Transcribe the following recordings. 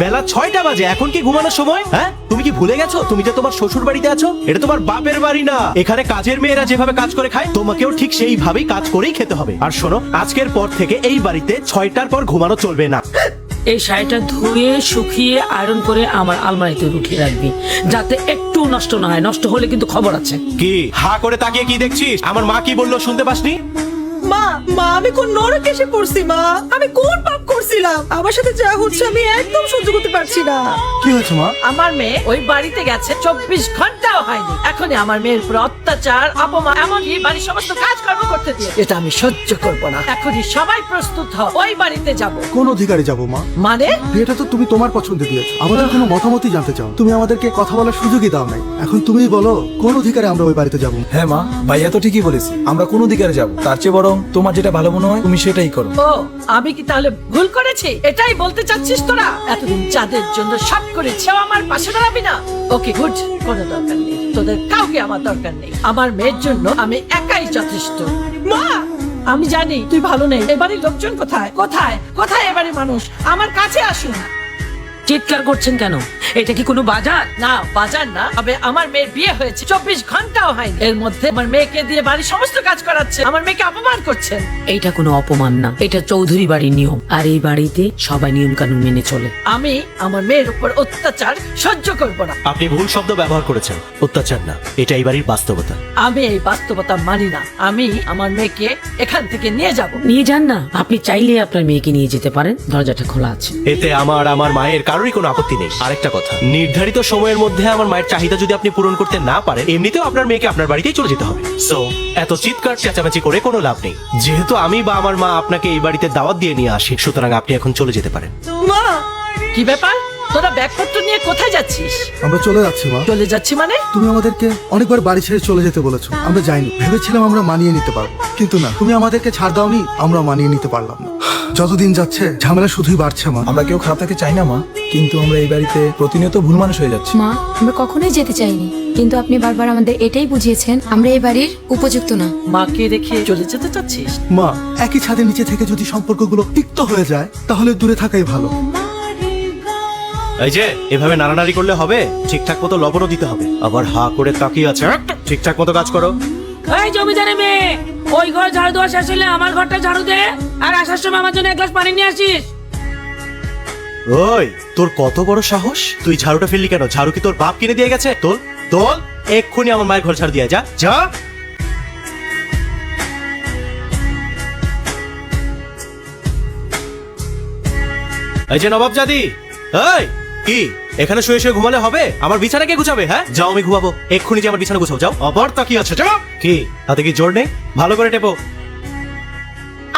বেলা 6টা বাজে, এখন কি ঘুমানোর সময়? হ্যাঁ, তুমি কি ভুলে গেছো তুমি যে তোমার শ্বশুর বাড়িতে আছো? এটা তোমার বাপের বাড়ি না। এখানে কাজের মেয়েরা যেভাবে কাজ করে খায়, তোমাকেও ঠিক সেইভাবেই কাজ করেই খেতে হবে। আর শোনো, আজকের পর থেকে এই বাড়িতে 6টার পর ঘুমানো চলবে না। এই শাড়িটা ধুয়ে শুকিয়ে আয়রন করে আমার আলমারিতে উঠিয়ে রাখবি, যাতে একটু নষ্ট না হয়। নষ্ট হলে কিন্তু খবর আছে। কি হা করে তাকিয়ে কি দেখছিস? আমার মা কি বললো শুনতে পাসনি? মা মা আমি কোন নরকে এসে পড়ছি? মা আমি কোন পাপ করছিলাম? আমার সাথে যা হচ্ছে আমি একদম সহ্য করতে পারছি না। কি হয়েছে মা? আমার মেয়ে ওই বাড়িতে গেছে, 24 ঘন্টাও হয়নি। এখনই আমার মেয়ের উপর অত্যাচার, অপমান, এমনকি বাড়ির সমস্ত কাজকর্ম করতে দিয়ে, এটা আমি সহ্য করব না। এখনই সবাই প্রস্তুত হও, ওই বাড়িতে যাব। কোন অধিকারে যাবো মা? মানে বিয়েটা তো তুমি তোমার পছন্দে দিয়েছো, আমাদের কোনো মতামতই জানতে চাও? তুমি আমাদেরকে কথা বলার সুযোগই দাও নাই। এখন তুমিই বলো কোন অধিকারে আমরা ওই বাড়িতে যাবো? হ্যাঁ মা, ভাইয়া তো ঠিকই বলেছি, আমরা কোন অধিকারে যাব? তার চেয়ে বরং তোমার যেটা ভালো মনে হয় তুমি সেটাই করো। ও, আমি কি তাহলে ভুল করেছি? এটাই বলতে চাচ্ছিস তোরা? এতদিন যাদের জন্য সব করেছি, আমার পাশে দাঁড়াবি না? ওকে গুড, কোনো দরকার নেই, তোদের কাউকে আমার দরকার নেই। আমার মেয়ের জন্য আমি একাই যথেষ্ট। মা, আমি জানি তুই ভালো নেই। এবারে লোকজন কোথায় কোথায় কোথায়? এবারে মানুষ আমার কাছে আসুন। চিৎকার করছেন কেন? এটা কি কোনো বাজার? না, বাজার না। তবে আমার মেয়ের বিয়ে হয়েছে 24 ঘন্টাও হয়নি, এর মধ্যে আমার মেয়েকে দিয়ে বাড়ির সমস্ত কাজ করাচ্ছে, আমার মেয়েকে অপমান করছেন। এইটা কোনো অপমান না, এটা চৌধুরী বাড়ির নিয়ম। আর এই বাড়িতে সবাই নিয়ম কানুন মেনে চলে। আমি আমার মেয়ের উপর অত্যাচার সহ্য করব না। আপনি ভুল শব্দ ব্যবহার করেছেন। অত্যাচার না, এটা এই বাড়ির বাস্তবতা। আমি এই বাস্তবতা মানি না। আমি আমার মেয়েকে এখান থেকে নিয়ে যাব। নিয়ে যান না, আপনি চাইলে আপনার মেয়েকে নিয়ে যেতে পারেন, দরজাটা খোলা আছে। এতে আমার মায়ের কারোরই কোনো আপত্তি নেই। আরেকটা কথা, নির্ধারিত সময়ের মধ্যে আমার মায়ের চাহিদা যদি আপনি পূরণ করতে না পারেন, এমনিতেও আপনার মেয়েকে আপনার বাড়িতেই চলে যেতে হবে। সো এত চিৎকার চেঁচামেচি করে কোনো লাভ নেই। যেহেতু আমি বা আমার মা আপনাকে এই বাড়িতে দাওয়াত দিয়ে নিয়ে আসি, সুতরাং আপনি এখন চলে যেতে পারেন। মা কি ব্যাপার? তোরা ব্যাগপত্র নিয়ে কোথায় যাচ্ছিস? আমরা চলে যাচ্ছি মা। চলে যাচ্ছি মানে? তুমি আমাদেরকে অনেকবার বাড়ি ছেড়ে চলে যেতে বলেছো, আমরা যাইনি। ভেবেছিলাম আমরা মানিয়ে নিতে পারবো, কিন্তু না, তুমি আমাদেরকে ছাড় দাওনি, আমরা মানিয়ে নিতে পারলাম না। যতদিন যাচ্ছে ঝামেলা শুধুই বাড়ছে মা। আমরা কেউ খারাপ থাকতে চাই না মা, কিন্তু আমরা এই বাড়িতে প্রতিনিয়ত ভুল মানুষ হয়ে যাচ্ছি। মা, আমরা কখনোই যেতে চাইনি, কিন্তু আপনি বারবার আমাদের এটাই বুঝিয়েছেন আমরা এই বাড়ির উপযুক্ত না। মাকে রেখে চলে যেতে চাচ্ছিস? মা, একই ছাদের নিচে থেকে যদি সম্পর্কগুলো তিক্ত হয়ে যায়, তাহলে দূরে থাকাই ভালো। এই যে এভাবে নাড়ানাড়ি করলে হবে? ঠিকঠাক মতো লবণও দিতে হবে। আবার হা করে তাকিয়ে আছে, ঠিকঠাক মতো কাজ করো। এই জমিদারে মেয়ে, ওই ঘর ঝাড়ু দেওয়া শেষ হলে আমার ঘরটা ঝাড়ু দে, আর আসার সময় আমার জন্য এক গ্লাস পানি নিয়ে আসিস। ওই, তোর কত বড় সাহস? তুই ঝাড়ুটা ফেললি কেন? ঝাড়ু কি তোর বাপ কিনে দিয়ে গেছে? তোল তোল, এক্ষুনি আমার মায়ের ঘর ঝাড়ু দিয়ে যা যা। এই যে নবাব জাদি, এই কি এখানে শুয়ে শুয়ে ঘুমালে হবে? আমার বিছানা কে গুছাবে? হ্যাঁ, যাও, আমি ঘুমাবো। এক্ষুনি যে আমার বিছানা গুছাও, যাও। আবার তাকিয়ে আছে, যাও। কি হাতে কি জোর নেই? ভালো করে টেপো।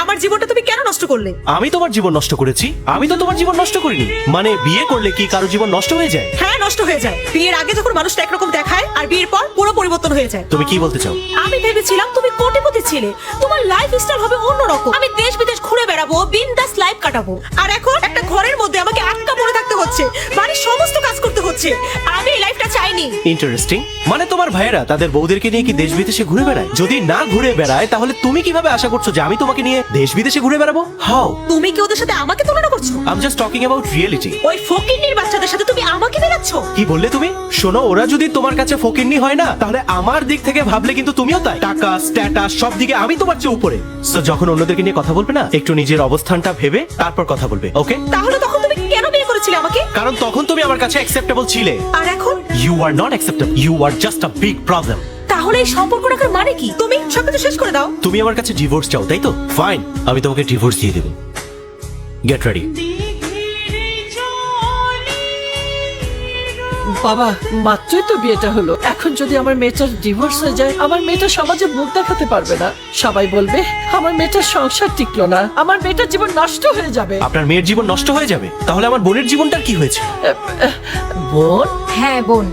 আমার জীবনটা তুমি কেন নষ্ট করলে? আমি তোমার জীবন নষ্ট করেছি? আমি তো তোমার জীবন নষ্ট করিনি। মানে বিয়ে করলে কি কারো জীবন নষ্ট হয়ে যায়? হ্যাঁ, নষ্ট হয়ে যায়। বিয়ের আগে যখন মানুষটা একরকম দেখায়, আর বিয়ের পর পুরো পরিবর্তন হয়ে যায়। তুমি কি বলতে চাও? আমি ভেবেছিলাম তুমি কোটিপতি ছিলে, তোমার লাইফ স্টাইল হবে অন্যরকম। আমি দেশ বিদেশ ঘুরে বেড়াবো, বিন্দাস লাইফ কাটাবো। আর এখন একটা ঘরের মধ্যে আমাকে আটকা পড়ে থাকতে হচ্ছে, বাড়ির সমস্ত কাজ করতে হচ্ছে। আমি এই লাইফটা চাইনি। ইন্টারেস্টিং। মানে তোমার ভাইয়েরা তাদের বউদেরকে নিয়ে কি দেশ বিদেশে ঘুরে বেড়ায়? যদি না ঘুরে বেড়ায়, তাহলে তুমি কিভাবে আশা করছো যে আমি তোমাকে নিয়ে দেশ বিদেশে ঘুরে বেড়াবো? হাউ? তুমি কি ওদের সাথে আমাকে তুলনা করছো? I am just talking about reality. ওই ফকিন্নির বাচ্চাদের সাথে তুমি আমাকে মেলাচ্ছ? কি বললে তুমি? শোনো, ওরা যদি তোমার কাছে ফকিন্নি হয় না, তাহলে আমার দিক থেকে ভাবলে কিন্তু তুমিও তাই। টাকা, স্ট্যাটাস, সব দিকে আমি তোমার চেয়ে উপরে। সো যখন অন্যদেরকে নিয়ে কথা বলবে না, একটু নিজের অবস্থানটা ভেবে তারপর কথা বলবে, ওকে? তাহলে তখন তুমি কেন বিয়ে করেছিলে আমাকে? কারণ তখন তুমি আমার কাছে অ্যাকসেপ্টেবল ছিলে। আর এখন? You are not acceptable, you are just a big problem. তাহলে এই সম্পর্ক রাখার মানে কি? তুমি সবকিছু শেষ করে দাও। তুমি আমার কাছে ডিভোর্স চাও, তাই তো? ফাইন, আমি তোমাকে ডিভোর্স দিয়ে দেব। Get ready. বাবা, মাত্রই তো বিয়েটা হলো, এখন যদি আমার মেয়েটার ডিভোর্স হয়ে যায়, আমার মেয়েটা সমাজে মুখ দেখাতে পারবে না। সবাই বলবে আমার মেয়েটার সংসার টিকলো না, আমার মেয়েটার জীবন নষ্ট হয়ে যাবে। আপনার মেয়ের জীবন নষ্ট হয়ে যাবে? তাহলে আমার বোনের জীবনটার কি হয়েছে? বোন? হ্যাঁ, বোন।